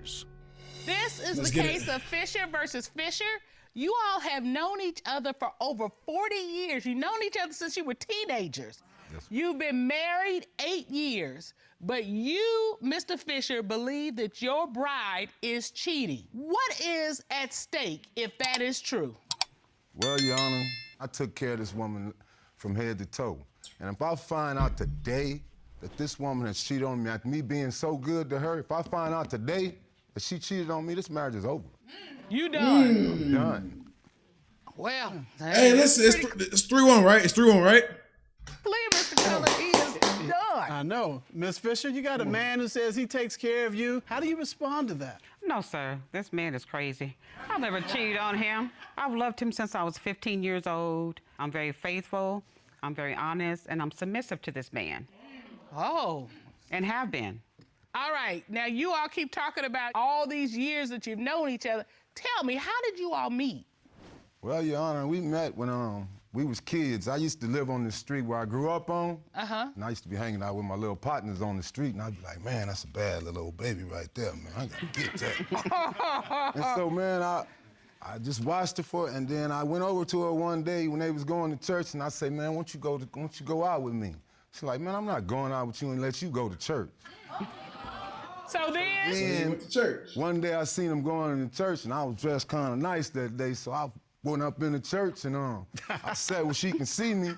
years. This is the case of Fisher versus Fisher. You all have known each other for over 40 years. You've known each other since you were teenagers. Yes. You've been married 8 years, but you, Mr. Fisher, believe that your bride is cheating. What is at stake if that is true? Well, Your Honor, I took care of this woman from head to toe. And if I find out today that this woman has cheated on me, after me being so good to her, if I find out today that she cheated on me, this marriage is over. You done. I'm done. Well, hey, listen, it's 3-1, right? It's 3-1, right? Clear, Mr. Keller, he is done. I know. Miss Fisher, you got a man who says he takes care of you. How do you respond to that? No, sir. This man is crazy. I've never cheated on him. I've loved him since I was 15 years old. I'm very faithful, I'm very honest, and I'm submissive to this man. Oh. And have been. All right. Now, you all keep talking about all these years that you've known each other. Tell me, how did you all meet? Well, Your Honor, we met when we was kids. I used to live on the street where I grew up on. And I used to be hanging out with my little partners on the street, and I'd be like, man, that's a bad little old baby right there, man. I gotta get that. And so, man, I just watched her for it, and then I went over to her one day when they was going to church, and I said, man, why don't you go out with me? She's like, man, I'm not going out with you unless you go to church. So then? So you went to church. One day I seen him going to church, and I was dressed kind of nice that day, so I went up in the church, and I sat where she can see me,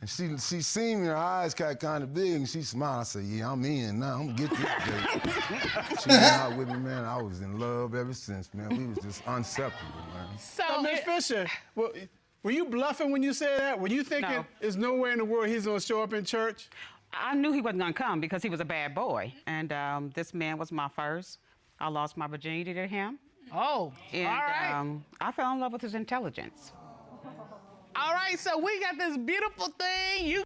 and she seen me, her eyes got kind of big, and she smiled. I said, yeah, I'm in now, I'm gonna get this date. She went out with me, man. I was in love ever since, man. We was just inseparable, man. So, Miss Fisher, were you bluffing when you said that? Were you thinking there's no way in the world he's gonna show up in church? I knew he wasn't gonna come because he was a bad boy. And this man was my first. I lost my virginity to him. Oh, and, all right. I fell in love with his intelligence. All right, so we got this beautiful thing.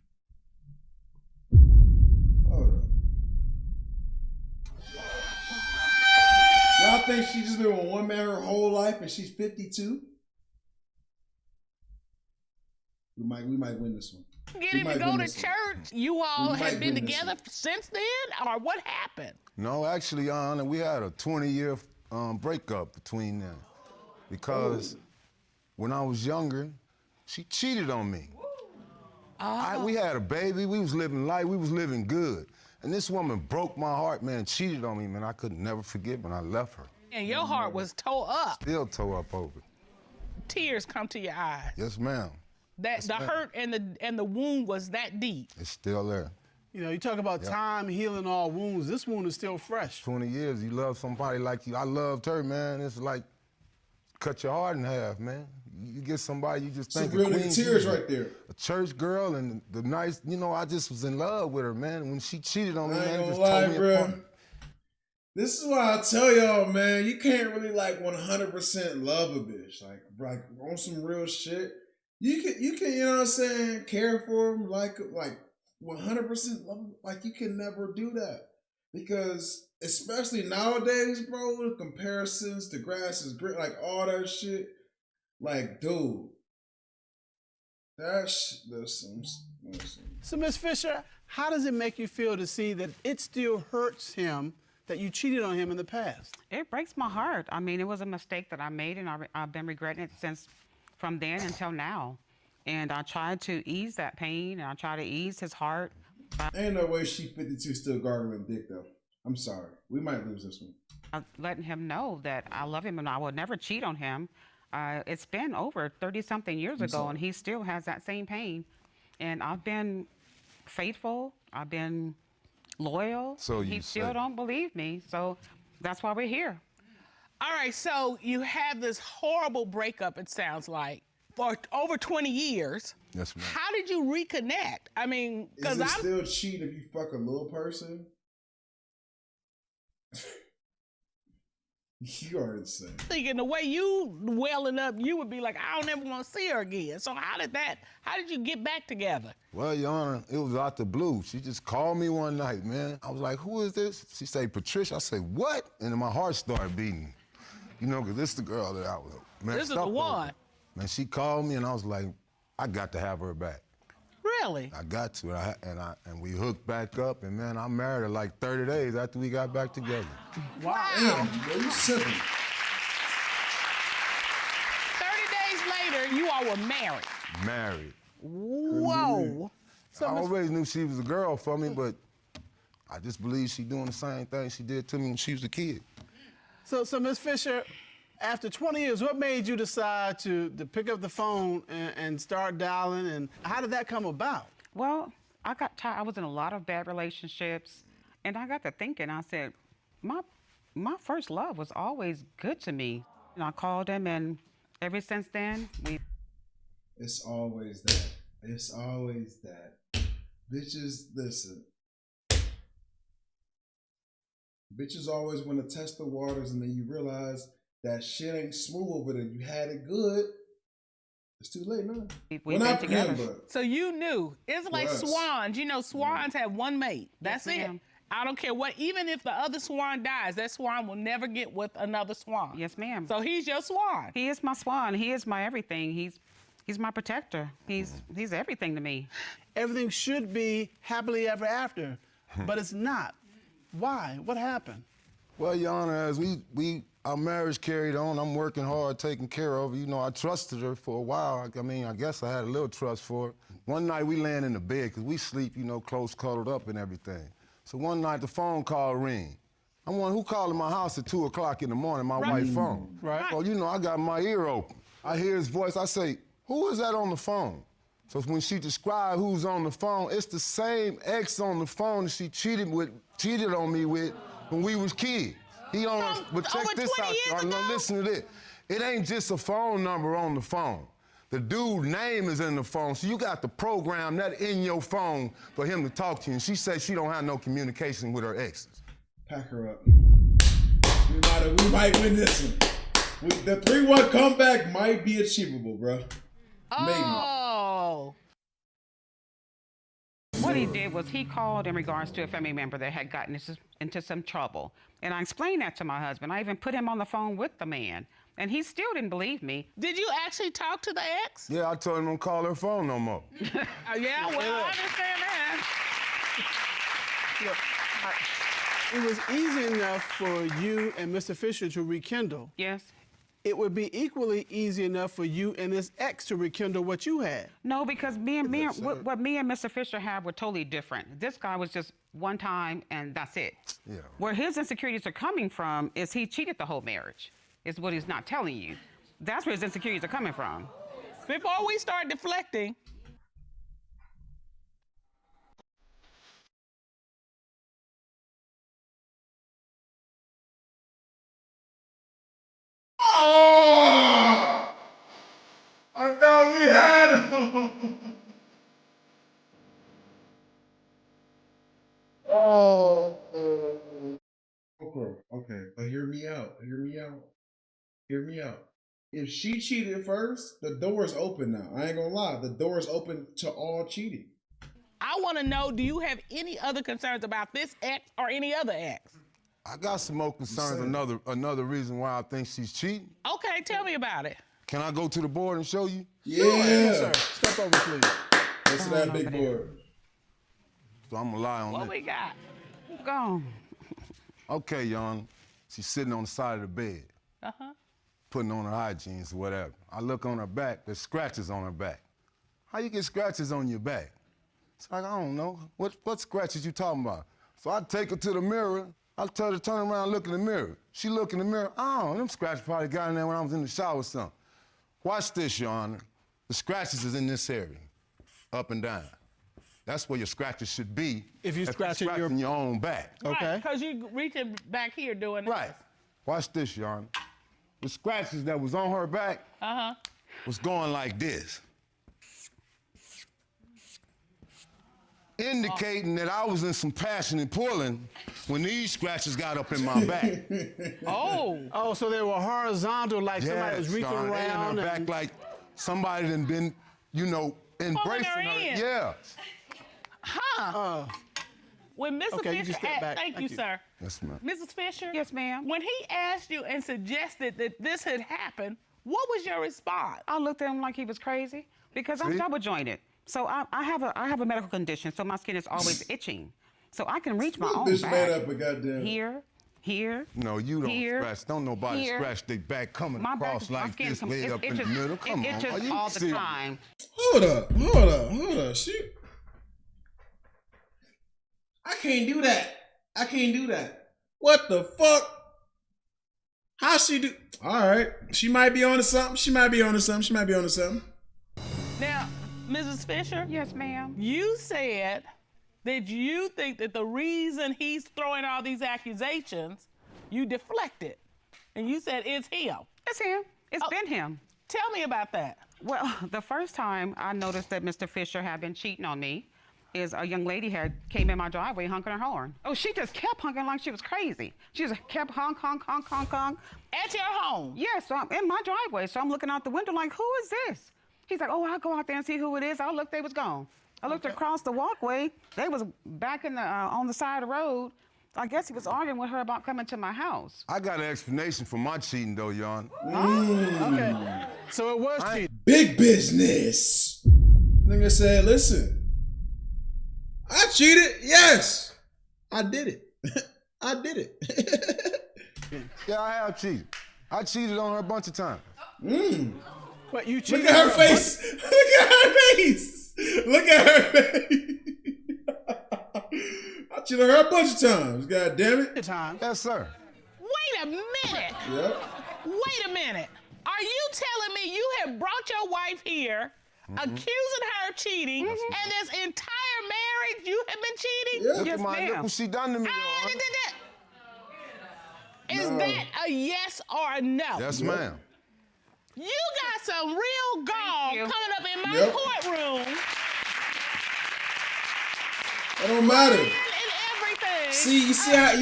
Y'all think she's just been with one man her whole life and she's 52? We might win this one. Get him to go to church. You all have been together since then, or what happened? No, actually, Your Honor, we had a 20-year breakup between them because when I was younger, she cheated on me. We had a baby. We was living life. We was living good. And this woman broke my heart, man, cheated on me, man. I could never forgive when I left her. And your heart was tore up. Still tore up over it. Tears come to your eyes. Yes, ma'am. The hurt and the wound was that deep. It's still there. You know, you talk about time healing all wounds. This wound is still fresh. 20 years, you love somebody like you. I loved her, man. It's like cut your heart in half, man. You get somebody, you just think some real tears right there. A church girl and the nice, you know, I just was in love with her, man. When she cheated on me, man, it just tore me apart. This is why I tell y'all, man, you can't really like 100% love a bitch. Like on some real shit. You can, you know what I'm saying, care for them like 100% love them. Like you can never do that. Because especially nowadays, bro, with comparisons, the grass is great, like all that shit. Like, dude, listen. So, Miss Fisher, how does it make you feel to see that it still hurts him that you cheated on him in the past? It breaks my heart. I mean, it was a mistake that I made, and I've been regretting it since from then until now. And I tried to ease that pain, and I tried to ease his heart. Ain't no way she 52 still gargling dick, though. I'm sorry. We might lose this one. I'm letting him know that I love him and I will never cheat on him. It's been over 30-something years ago, and he still has that same pain. And I've been faithful. I've been loyal. So he still don't believe me. So that's why we're here. All right, so you had this horrible breakup, it sounds like, for over 20 years. Yes, ma'am. How did you reconnect? I mean, because I'm still cheating if you fuck a little person? You are insane. Thinking the way you welling up, you would be like, I don't ever want to see her again. So how did you get back together? Well, Your Honor, it was out the blue. She just called me one night, man. I was like, who is this? She said, Patricia. I said, what? And then my heart started beating. You know, because this is the girl that I was messed up. This is the one. Man, she called me and I was like, I got to have her back. Really? I got to, and we hooked back up, and man, I married her like 30 days after we got back together. Wow. Damn, bro, you simple. 30 days later, you all were married. Married. Whoa. I always knew she was a girl for me, but I just believe she doing the same thing she did to me when she was a kid. So Ms. Fisher, after 20 years, what made you decide to pick up the phone and start dialing, and how did that come about? Well, I got tired. I was in a lot of bad relationships, and I got to thinking. I said, my first love was always good to me. And I called him, and ever since then, we. It's always that. It's always that. Bitches, listen. Bitches always want to test the waters, and then you realize that shit ain't smooth over there. You had it good. It's too late now. We've Well, been not for him, together. but So you knew. It's like us. swans. You know, swans have one mate. That's Yes, it. ma'am. I don't care what, even if the other swan dies, that swan will never get with another swan. Yes, ma'am. So he's your swan. He is my swan. He is my everything. He's my protector. He's everything to me. Everything should be happily ever after, but it's not. Why? What happened? Well, Your Honor, as our marriage carried on, I'm working hard, taking care of her. You know, I trusted her for a while. I mean, I guess I had a little trust for her. One night we laying in the bed, because we sleep, you know, close cuddled up and everything. So one night the phone call ring. I'm wondering who called in my house at 2 o'clock in the morning, my wife's phone. Right. So, you know, I got my ear open. I hear his voice, I say, who is that on the phone? So when she described who's on the phone, it's the same ex on the phone that she cheated on me with when we was kids. He don't, but check over this 20 out, years y'all. Now ago? listen to this. It ain't just a phone number on the phone. The dude's name is in the phone, so you got to program that in your phone for him to talk to you. And she said she don't have no communication with her exes. pack her up. We might win this one. The 3-1 comeback might be achievable, bro. Oh. What he did was he called in regards to a family member that had gotten into some trouble. And I explained that to my husband. I even put him on the phone with the man. And he still didn't believe me. Did you actually talk to the ex? Yeah, I told him don't call her phone no more. Yeah, well, I understand that. It was easy enough for you and Mr. Fisher to rekindle. Yes. It would be equally easy enough for you and this ex to rekindle what you had. No, because what me and Mr. Fisher have were totally different. This guy was just one time and that's it. Yeah. Where his insecurities are coming from is he cheated the whole marriage, is what he's not telling you. That's where his insecurities are coming from. Before we start deflecting, Oh! I thought we had him. Oh. Okay, but hear me out. If she cheated first, the door's open now. I ain't gonna lie, the door's open to all cheating. I want to know, do you have any other concerns about this ex or any other ex? I got some more concerns. Another reason why I think she's cheating. Okay, tell me about it. Can I go to the board and show you? Yeah. Yes, sir. Step over, please. Listen to that big board. So I'm gonna lie on What that. we got? Go. Okay, Yon. She's sitting on the side of the bed, putting on her hygiene or whatever. I look on her back, there's scratches on her back. How you get scratches on your back? It's like, I don't know. What scratches you talking about? So I take her to the mirror. I tell her to turn around and look in the mirror. She look in the mirror. Oh, them scratches probably got in there when I was in the shower or something. Watch this, Your Honor. The scratches is in this area, up and down. That's where your scratches should be. If you're scratching your own back. Okay. Because you reaching back here doing Right. this. Watch this, Your Honor. The scratches that was on her back was going like this. Indicating that I was in some passion and pulling when these scratches got up in my back. Oh, so they were horizontal, like somebody was reaching Your Honor, they in around. her back like somebody done been, you know, embracing her her. in. Yeah. When Mr. Okay, you Fisher, can step back. thank you, sir. Yes, ma'am. Mrs. Fisher? Yes, ma'am. When he asked you and suggested that this had happened, what was your response? I looked at him like he was crazy because I'm See? double jointed. So I have a medical condition, so my skin is always itching. So I can reach my own Bitch back. made up a goddamn. Here. No, you don't here, scratch. Don't nobody here. scratch their back coming My across back, my like skin this, way it up in the itches- middle. Come it on. itches Are you all the serious? time. Hold up. Shit. I can't do that. What the fuck? How she do? All right. She might be on to something. Now, Mrs. Fisher, Yes, ma'am. you said that you think that the reason he's throwing all these accusations, you deflected. And you said it's him. It's him. It's been him. Tell me about that. Well, the first time I noticed that Mr. Fisher had been cheating on me is a young lady came in my driveway honking her horn. Oh, she just kept honking like she was crazy. She just kept honk. At your home? Yes, so I'm in my driveway, so I'm looking out the window like, who is this? He's like, oh, I'll go out there and see who it is. I looked, they was gone. I looked across the walkway. They was back in the on the side of the road. I guess he was arguing with her about coming to my house. I got an explanation for my cheating, though, Your Honor. Okay. So it was cheating. Big business. Nigga said, listen. I cheated. Yes. I did it. I did it. Yeah, I have cheated. I cheated on her a bunch of times. What, you cheated? Look at her face. Look at her face. I cheated on her a bunch of times. God damn it. Time. Yes, sir. Wait a minute. Yep. Wait a minute. Are you telling me you have brought your wife here, accusing her of cheating, and this entire marriage you have been cheating? Yeah. Look Yes, at my, look ma'am. what she done to me, Your Honor. Is that a yes or a no? Yes, ma'am. You got some real gall you. coming up in my Yep. courtroom It don't matter. and everything. See, you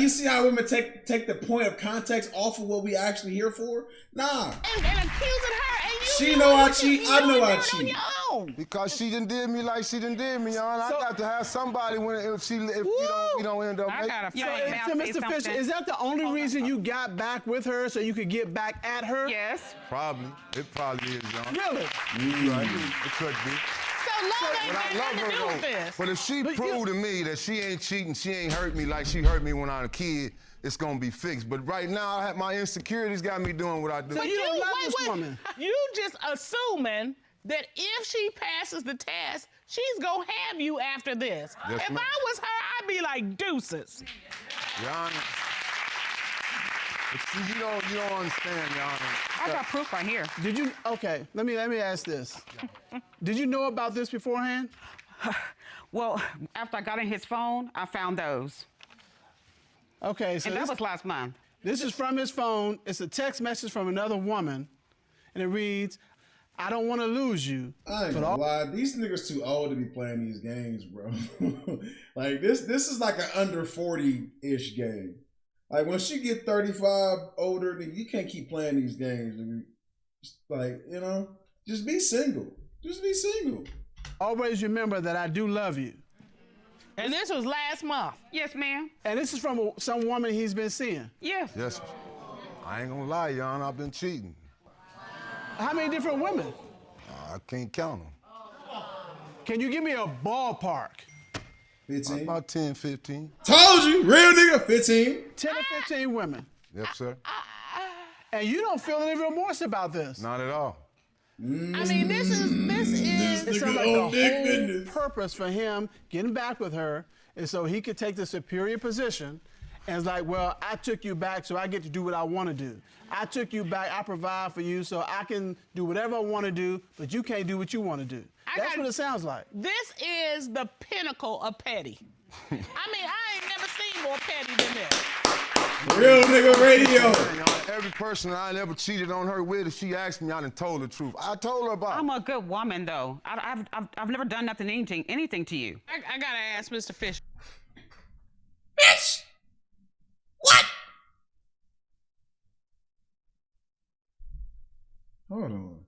see how women take the point of context off of what we actually here for? Nah. And accusing her, and you She doing know I what you- cheat, you I know doing I it on cheat. your own. Because she done did me like she done did me, Your Honor. I got to have somebody if we don't end up I making. got a So, feeling now. so Say Mr. Fisher, something. is that the only reason you got back with her so you could get back at her? Yes. Probably. It probably is, Your Honor. Really? Right. It could be. So love ain't But I got love nothing to do her, with though. this. But if she But proved to me that she ain't cheating, she ain't hurt me like she hurt me when I was a kid, it's gonna be fixed. But right now, my insecurities got me doing what I do. So you don't love this woman? You just assuming that if she passes the test, she's gonna have you after this. Yes, If ma'am. I was her, I'd be like deuces. Your Honor. But see, you don't understand, Your Honor. I got proof right here. Did you? Okay. Let me ask this. Did you know about this beforehand? Well, after I got in his phone, I found those. Okay. So And that this, was last month. this is from his phone. It's a text message from another woman, and it reads, "I don't want to lose you." I ain't gonna lie, these niggas too old to be playing these games, bro. Like this is like an under 40-ish game. Like when she get 35 older, nigga, you can't keep playing these games. Nigga. Just like, just be single. Just be single. Always remember that I do love you. And this was last month. Yes, ma'am. And this is from some woman he's been seeing. Yes. Yes. I ain't gonna lie, Your Honor. I've been cheating. How many different women? I can't count them. Can you give me a ballpark? 15. About 10, 15. Told you, real nigga, 15. 10 or 15 women. Yes, sir. And you don't feel any remorse about this. Not at all. I mean, this is It sounds like Oh, the Nick whole goodness. purpose for him getting back with her is so he could take the superior position and it's like, well, I took you back so I get to do what I want to do. I took you back, I provide for you so I can do whatever I want to do, but you can't do what you want to do. That's what it sounds like. This is the pinnacle of petty. I mean, I ain't never seen more petty than this. Real nigga radio. Your Honor, every person I ever cheated on her with, if she asked me, I done told the truth. I told her about it. I'm a good woman, though. I've never done anything to you. I gotta ask Mr. Fisher. Bitch! What? Hold on.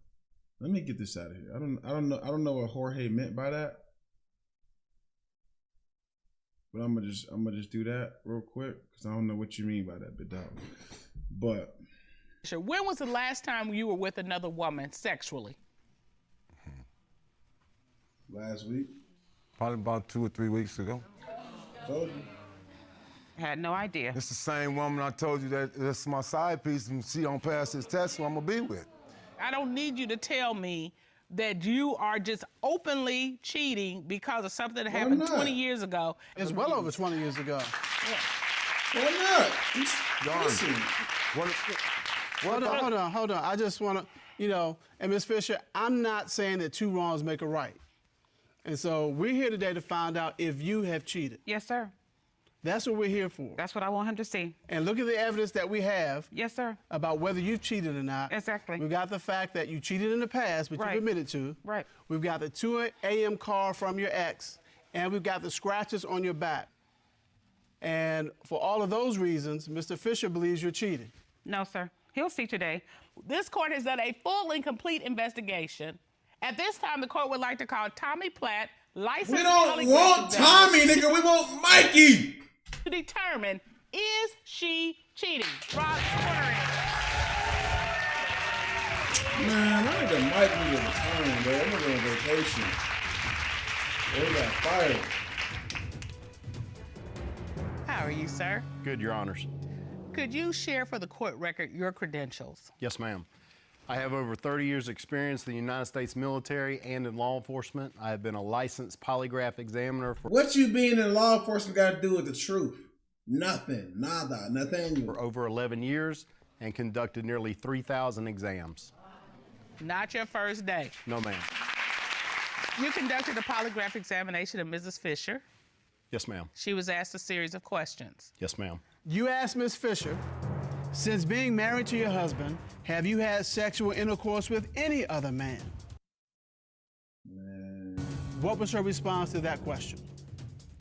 Let me get this out of here. I don't know what Jorge meant by that. But I'm gonna just do that real quick because I don't know what you mean by that, big dog. But When was the last time you were with another woman sexually? Last week. Probably about 2 or 3 weeks ago. Told you. Had no idea. It's the same woman I told you that that's my side piece, and she don't pass this test, so I'm gonna be with. I don't need you to tell me that you are just openly cheating because of something that happened not? 20 years ago. It's well over 20 years ago. Why not? John, Listen. Hold on. I just want to, and Ms. Fisher, I'm not saying that 2 wrongs make a right. And so we're here today to find out if you have cheated. Yes, sir. That's what we're here for. That's what I want him to see. And look at the evidence that we have Yes, sir. about whether you cheated or not. Exactly. We got the fact that you cheated in the past, which Right. you admitted to. Right. We've got the 2 a.m. call from your ex, and we've got the scratches on your back. And for all of those reasons, Mr. Fisher believes you're cheating. No, sir. He'll see today. This court has done a full and complete investigation. At this time, the court would like to call Tommy Platt, licensed We don't polygraph want Tommy, examiner, nigga. We want Mikey. to determine, is she cheating? Rob Victionary. Man, I need to Mike me to return, bro. I'm going on vacation. Oh, he got fired. How are you, sir? Good, Your Honors. Could you share for the court record your credentials? Yes, ma'am. I have over 30 years' experience in the United States military and in law enforcement. I have been a licensed polygraph examiner What you being in law enforcement got to do with the truth? Nothing. Nada. Nathaniel. for over 11 years and conducted nearly 3,000 exams. Not your first day. No, ma'am. You conducted a polygraph examination of Mrs. Fisher. Yes, ma'am. She was asked a series of questions. Yes, ma'am. You asked Ms. Fisher, since being married to your husband, have you had sexual intercourse with any other man? Man. What was her response to that question?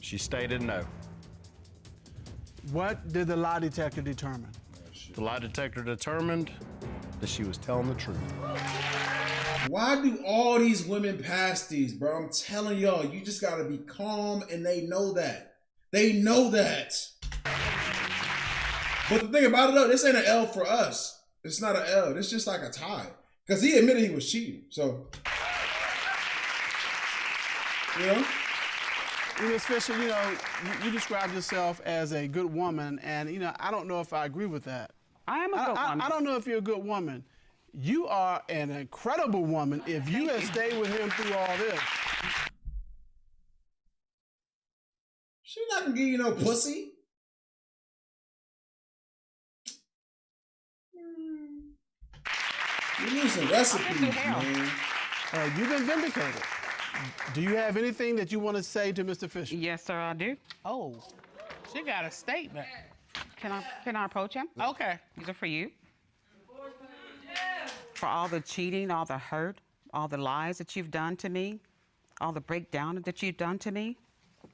She stated no. What did the lie detector determine? The lie detector determined that she was telling the truth. Why do all these women pass these, bro? I'm telling y'all, you just got to be calm, and they know that. They know that. But the thing about it, though, this ain't an L for us. It's not an L. It's just like a tie. Because he admitted he was cheating. So, you know? Ms. Fisher, you described yourself as a good woman, and, I don't know if I agree with that. I am a good woman. I don't know if you're a good woman. You are an incredible woman if you had stayed with him through all this. She's not going to give you no pussy. You're using recipes, man. You've been vindicated. Do you have anything that you want to say to Mr. Fisher? Yes, sir, I do. Oh, she got a statement. Can I approach him? Okay. These are for you. For all the cheating, all the hurt, all the lies that you've done to me, all the breakdown that you've done to me,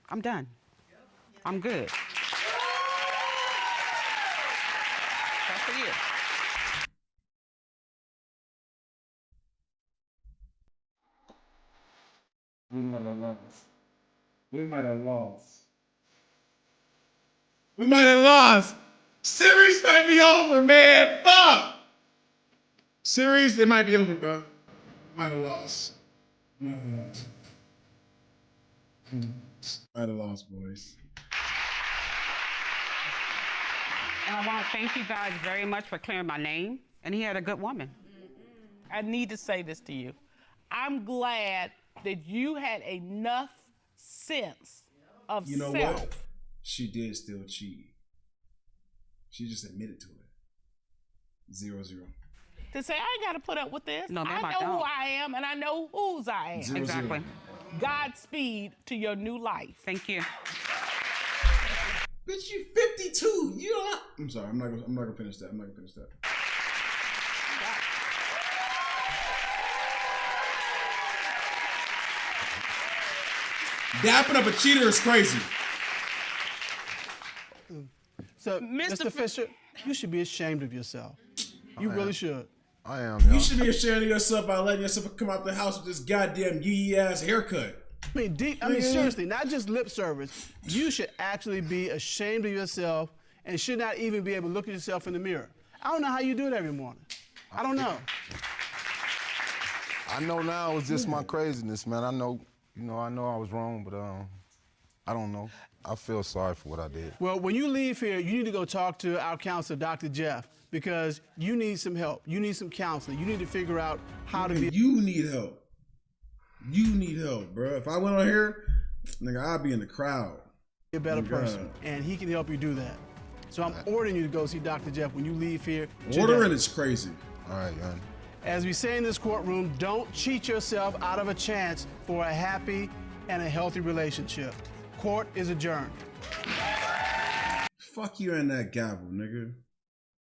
I'm done. I'm good. That's for you. We might have lost. We might have lost. We might have lost. Series might be over, man. Fuck. Series, it might be over, bro. Might have lost. Might have lost, boys. And I want to thank you guys very much for clearing my name. And he had a good woman. I need to say this to you. I'm glad that you had enough sense of You know self. what? She did still cheat. She just admitted to it. 0-0. To say, I ain't got to put up with this. No, ma'am, I I know who don't. I am, and I know whose I am. 0-0. Exactly. Godspeed to your new life. Thank you. Bitch, you 52. You don't. I'm sorry. I'm not gonna finish that. I'm not gonna finish that. Dapping up a cheater is crazy. So, Mr. Mr. Fisher, you should be ashamed of yourself. You really should. I am, You y'all. should be ashamed of yourself by letting yourself come out the house with this goddamn yee ass haircut. I mean, seriously, not just lip service. You should actually be ashamed of yourself and should not even be able to look at yourself in the mirror. I don't know how you do it every morning. I don't know. I know now it's just my craziness, man. I know, You know I was wrong, but I don't know. I feel sorry for what I did. Well, when you leave here, you need to go talk to our counselor, Dr. Jeff, because you need some help. You need some counseling. You need to figure out how to be. You need help. You need help, bro. If I went on here, nigga, I'd be in the crowd. A better person, and he can help you do that. So I'm ordering you to go see Dr. Jeff when you leave here today. Ordering is crazy. All right, young. As we say in this courtroom, don't cheat yourself out of a chance for a happy and a healthy relationship. Court is adjourned. Fuck you and that gavel, nigga.